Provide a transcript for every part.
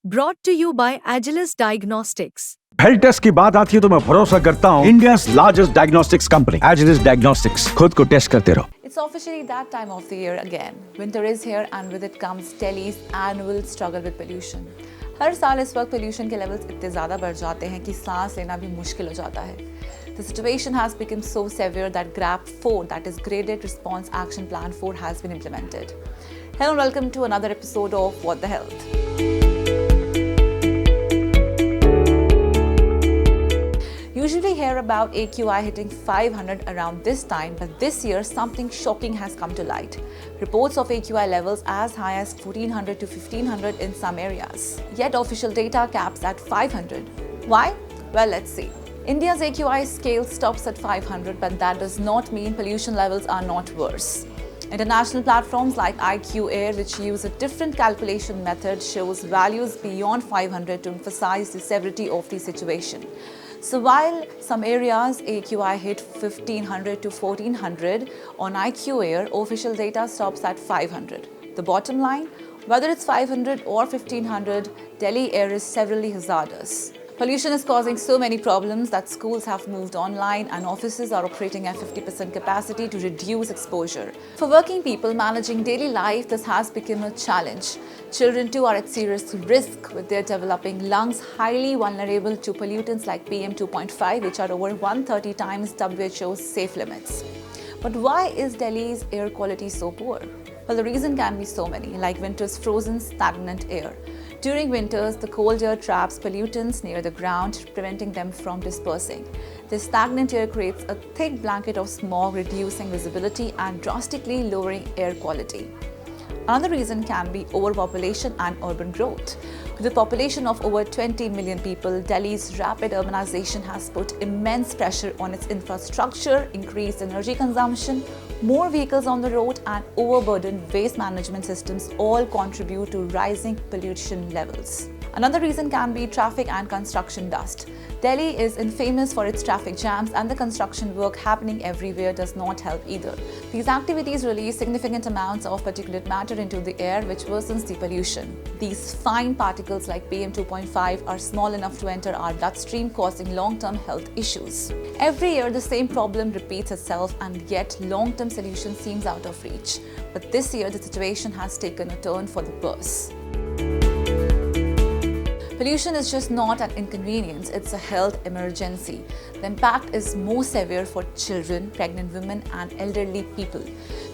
Brought to you by Agilus Diagnostics. Health test की बात आती है तो मैं भरोसा करता हूँ India's largest diagnostics company, Agilus Diagnostics. खुद को टेस्ट करते रहो. It's officially that time of the year again. Winter is here and with it comes Delhi's annual struggle with pollution. हर साल इस वक्त pollution के levels इतने ज़्यादा बढ़ जाते हैं कि सांस लेना भी मुश्किल हो जाता है. The situation has become so severe that GRAP 4, that is Graded Response Action Plan 4, has been implemented. Hello and welcome to another episode of What the Health. Usually hear about AQI hitting 500 around this time, but this year something shocking has come to light. Reports of AQI levels as high as 1400 to 1500 in some areas. Yet official data caps at 500. Why? Well, let's see. India's AQI scale stops at 500, but that does not mean pollution levels are not worse. International platforms like IQ Air, which use a different calculation method, shows values beyond 500 to emphasize the severity of the situation. So while some areas AQI hit 1500 to 1400, on IQ Air, official data stops at 500. The bottom line, whether it's 500 or 1500, Delhi air is severely hazardous. Pollution is causing so many problems that schools have moved online and offices are operating at 50% capacity to reduce exposure. For working people managing daily life, this has become a challenge. Children too are at serious risk with their developing lungs highly vulnerable to pollutants like PM 2.5, which are over 130 times WHO's safe limits. But why is Delhi's air quality so poor? Well, the reason can be so many, like winter's frozen, stagnant air. During winters, the cold air traps pollutants near the ground, preventing them from dispersing. This stagnant air creates a thick blanket of smog, reducing visibility and drastically lowering air quality. Another reason can be overpopulation and urban growth. With a population of over 20 million people, Delhi's rapid urbanization has put immense pressure on its infrastructure, increased energy consumption, more vehicles on the road, and overburdened waste management systems all contribute to rising pollution levels. Another reason can be traffic and construction dust. Delhi is infamous for its traffic jams, and the construction work happening everywhere does not help either. These activities release significant amounts of particulate matter into the air, which worsens the pollution. These fine particles like PM 2.5 are small enough to enter our bloodstream, causing long-term health issues. Every year, the same problem repeats itself, and yet long-term solution seems out of reach. But this year, the situation has taken a turn for the worse. Pollution is just not an inconvenience, it's a health emergency. The impact is more severe for children, pregnant women, and elderly people.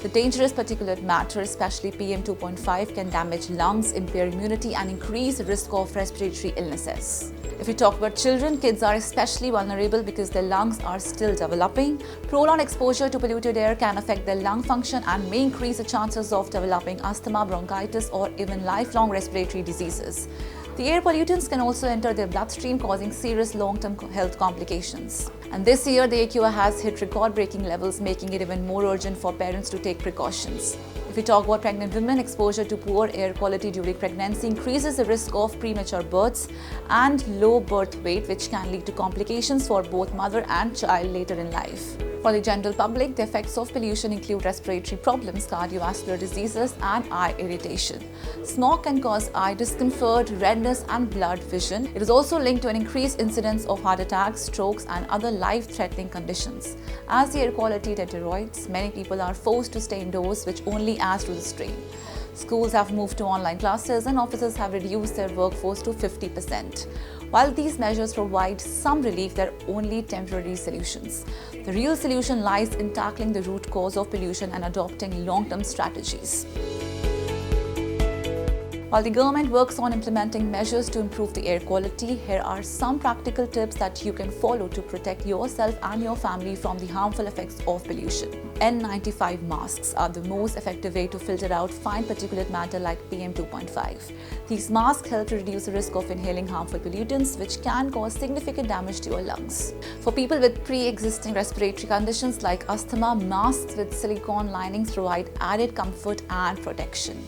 The dangerous particulate matter, especially PM 2.5, can damage lungs, impair immunity, and increase the risk of respiratory illnesses. If we talk about children, kids are especially vulnerable because their lungs are still developing. Prolonged exposure to polluted air can affect their lung function and may increase the chances of developing asthma, bronchitis, or even lifelong respiratory diseases. The air pollutants can also enter their bloodstream, causing serious long-term health complications. And this year, the AQI has hit record-breaking levels, making it even more urgent for parents to take precautions. If we talk about pregnant women, exposure to poor air quality during pregnancy increases the risk of premature births and low birth weight, which can lead to complications for both mother and child later in life. For the general public, the effects of pollution include respiratory problems, cardiovascular diseases, and eye irritation. Smog can cause eye discomfort, redness, and blurred vision. It is also linked to an increased incidence of heart attacks, strokes, and other life-threatening conditions. As the air quality deteriorates, many people are forced to stay indoors, which only adds to the strain. Schools have moved to online classes and offices have reduced their workforce to 50%. While these measures provide some relief, they're only temporary solutions. The real solution lies in tackling the root cause of pollution and adopting long-term strategies. While the government works on implementing measures to improve the air quality, here are some practical tips that you can follow to protect yourself and your family from the harmful effects of pollution. N95 masks are the most effective way to filter out fine particulate matter like PM 2.5. These masks help to reduce the risk of inhaling harmful pollutants, which can cause significant damage to your lungs. For people with pre-existing respiratory conditions like asthma, masks with silicone linings provide added comfort and protection.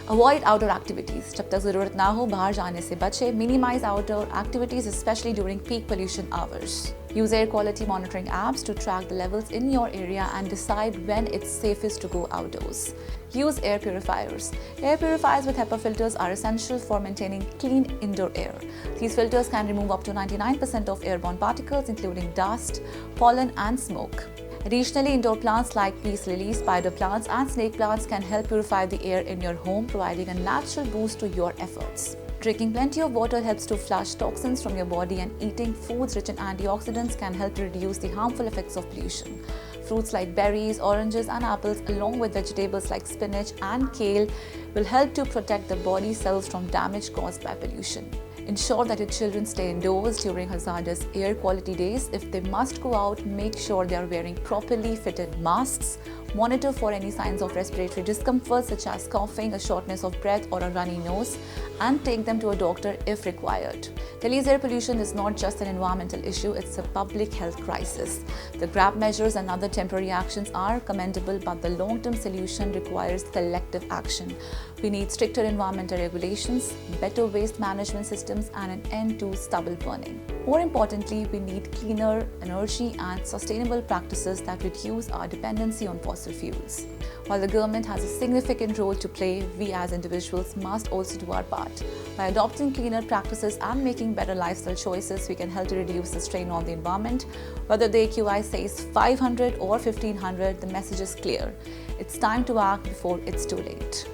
A Avoid outdoor activities. जब तक ज़रूरत ना हो बाहर जाने से बचे. Minimize outdoor activities, especially during peak pollution hours. Use air quality monitoring apps to track the levels in your area and decide when it's safest to go outdoors. Use air purifiers. Air purifiers with HEPA filters are essential for maintaining clean indoor air. These filters can remove up to 99% of airborne particles, including dust, pollen, and smoke. Additionally, indoor plants like peace lilies, spider plants, and snake plants can help purify the air in your home, providing a natural boost to your efforts. Drinking plenty of water helps to flush toxins from your body, and eating foods rich in antioxidants can help reduce the harmful effects of pollution. Fruits like berries, oranges, and apples, along with vegetables like spinach and kale, will help to protect the body cells from damage caused by pollution. Ensure that your children stay indoors during hazardous air quality days. If they must go out, make sure they are wearing properly fitted masks. Monitor for any signs of respiratory discomfort such as coughing, a shortness of breath, or a runny nose, and take them to a doctor if required. Delhi's air pollution is not just an environmental issue, it's a public health crisis. The grab measures and other temporary actions are commendable, but the long-term solution requires collective action. We need stricter environmental regulations, better waste management systems, and an end to stubble burning. More importantly, we need cleaner energy and sustainable practices that reduce our dependency on fossil fuels. While the government has a significant role to play, we as individuals must also do our part. By adopting cleaner practices and making better lifestyle choices, we can help to reduce the strain on the environment. Whether the AQI says 500 or 1500, the message is clear. It's time to act before it's too late.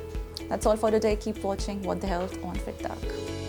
That's all for today. Keep watching What the Health on FitTalk.